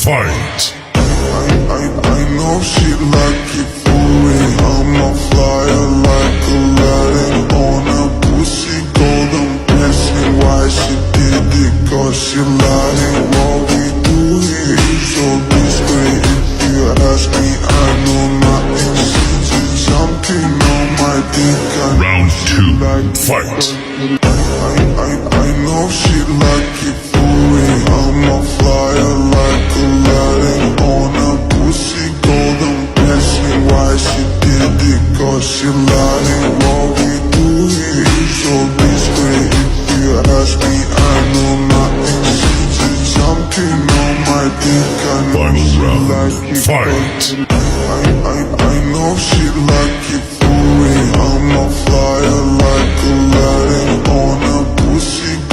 Fight! I know she like it for me. I'm a flyer like Aladdin on a pussy golden blessing. Why she did it? Cause she lying. What we do here is so discreet. If you ask me, I know nothing. She's something on my dick. Round two, fight! I know she like it for me. I'm a flyer like Aladdin on a pussy golden blessing. Why she did it? Cause she lying. What we do here is so discreet. If you ask me, I know nothing. She's something on my dick. I know Final she round, like it. fight! I know she like it for me. I'm a flyer like Aladdin on